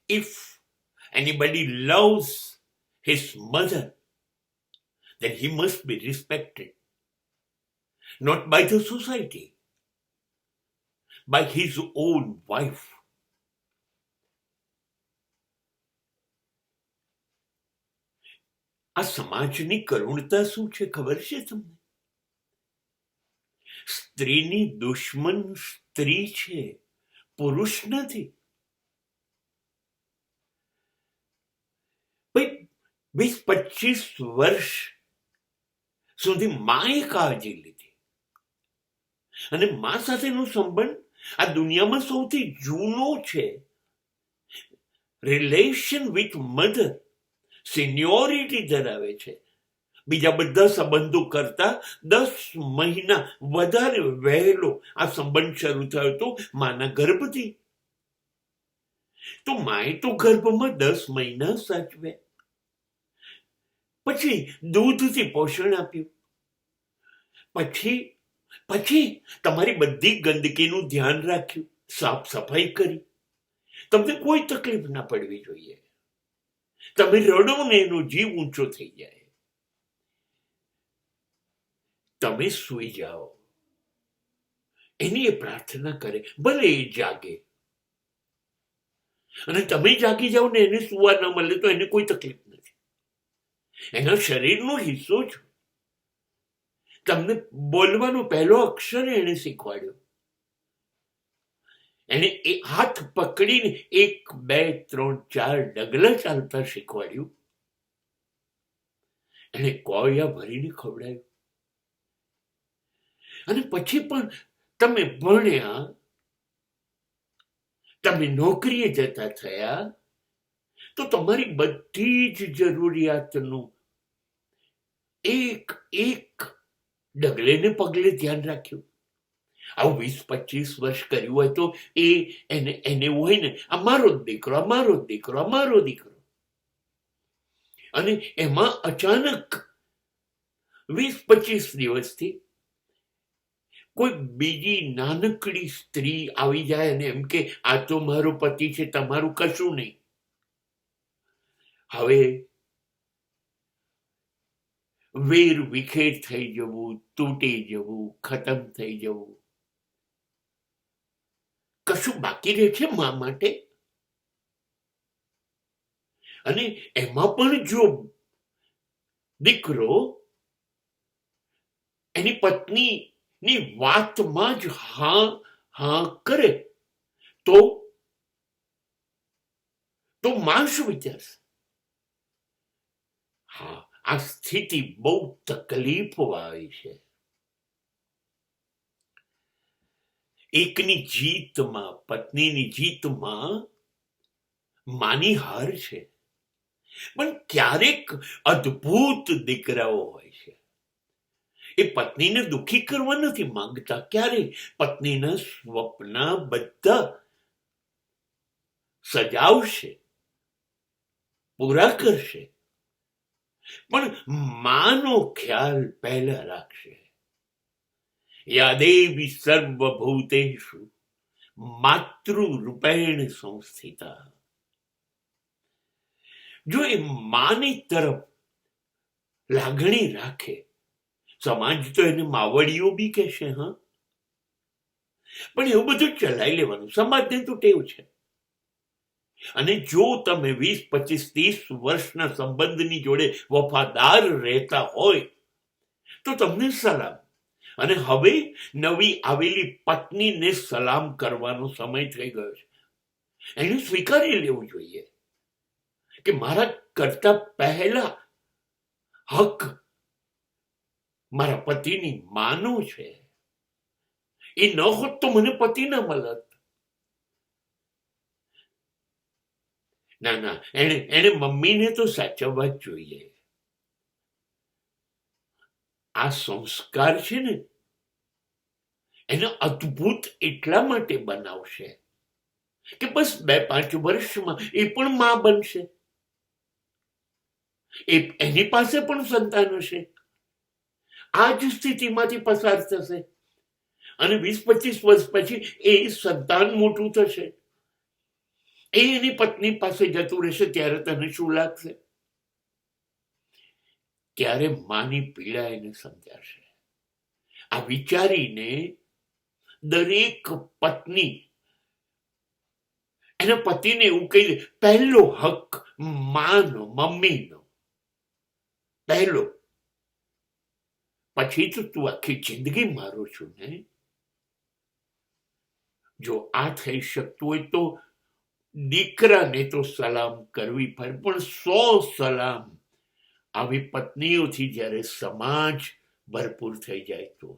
If anybody loves his mother, then he must be respected, not by the society, by his own wife. આ સમાજની કરુણતા શું છે ખબર છે તમને? સ્ત્રીની દુશ્મન સ્ત્રી છે, પુરુષ નથી. 20-25 વર્ષ સુધી માએ કાળજી લીધી, અને મા સાથેનો સંબંધ આ દુનિયામાં સૌથી જૂનો છે. રિલેશન વિથ મધર સિનિયોરિટી ધરાવે છે. બીજા બધા સંબંધો કરતા 10 મહિના વધારે વહેલો આ સંબંધ શરૂ થયો હતો માના ગર્ભથી. તો માએ તો ગર્ભમાં 10 મહિના સાચવ્યા, પછી દૂધથી પોષણ આપ્યું, પછી તમારી બધી ગંદકીનું ધ્યાન રાખ્યું, સાફ સફાઈ કરી. તમને કોઈ તકલીફ ના પડવી જોઈએ. તમે રડો ને એનો જીવ ઊંચો થઈ જાય. તમે સૂઈ જાઓ, એની એ પ્રાર્થના કરે, ભલે એ જાગે, અને તમે જાગી જાઓ ને એને સુવા ન મળે તો એને કોઈ તકલીફ નથી. એના શરીરનો હિસ્સો છો. તમને બોલવાનો પહેલો અક્ષર એને શીખવાડ્યો. એને એ હાથ પકડીને 1, 2, 3, 4 ડગલા ચાલતા શીખવાડ્યું. એને કોળિયા ભરીને ખવડાવ્યું. અને પછી પણ તમે ભણ્યા, તમે નોકરીએ જતા થયા, તો તમારી બધી જ જરૂરિયાતનું એક ડગલે ને પગલે ધ્યાન રાખ્યું. આવું 20-25 વર્ષ કર્યું હોય તો એને એવું હોય ને, આ મારો જ દીકરો, આ મારો જ દીકરો, આ મારો દીકરો. અને એમાં અચાનક 20-25 દિવસથી કોઈ બીજી નાનકડી સ્ત્રી આવી જાય અને એમ કે આ તો મારો પતિ છે, તમારું કશું નહીં. હવે વેર વિખેર થઈ જવું, તૂટી જવું, ખતમ થઈ જવું, કશું બાકી રહે છે મા માટે? અને એમાં પણ જો દીકરો એની પત્નીની વાતમાં જ હા કરે તો માં શું વિચારશે? હા, આ સ્થિતિ બહુ તકલીફ વાળી છે. એકની જીતમાં, પત્નીની જીતમાં માની હાર છે. પણ ક્યારેક અદ્ભુત દીકરાઓ હોય છે. એ પત્નીને દુઃખી કરવા નથી માંગતા, ક્યારેય પત્નીના સ્વપ્ન બધા સજાવશે, પૂરા કરશે, પણ માનો ખ્યાલ પહેલા રાખશે. યાદેવી સર્વભૂતેષુ માતૃરૂપેણ સંસ્થિતા. જો એ માની તરફ લાગણી રાખે, સમાજ તો એને માવડીઓ બી કહેશે, હા, પણ એવું બધું ચલાવી લેવાનું. સમાજને તો ટેવ છે. અને જો તમે 20-25-30 વર્ષના સંબંધની જોડે વફાદાર રહેતા હોય તો તમને સલામ. અને હવે નવી આવેલી પત્નીને સલામ કરવાનો સમય થઈ ગયો છે. એને સ્વીકારી લેવું જોઈએ કે મારા કરતા પહેલા હક મારા પતિની માનો છે. એ ન હોત તો મને પતિ ના મળત. ના, એને મમ્મીને તો સાચવવા જ જોઈએ. આ સંસ્કાર છે ને, એને અદ્ભુત એટલા માટે બનાવશે કે બસ 2-5 વર્ષમાં એ પણ માં બનશે. એની પાસે પણ સંતાન હશે. આ જ સ્થિતિમાંથી પસાર થશે અને 20-25 વર્ષ પછી એ સંતાન મોટું થશે. એ એની પત્ની પાસે જતું રહેશે ત્યારે તને શું લાગશે? ત્યારે માની પીડા એને સમજાશે. આ વિચારીને દરેક પત્ની એના પતિને એવું કહી દે, પહેલો હક માનો, મમ્મીનો પહેલો, પછી તો તું આખી જિંદગી મારો છું ને. જો આ થઈ શકતું હોય તો દીકરાને તો સલામ કરવી પડે, પણ 100 સલામ આવી પત્નીઓથી જ્યારે સમાજ ભરપૂર થઈ જાય તો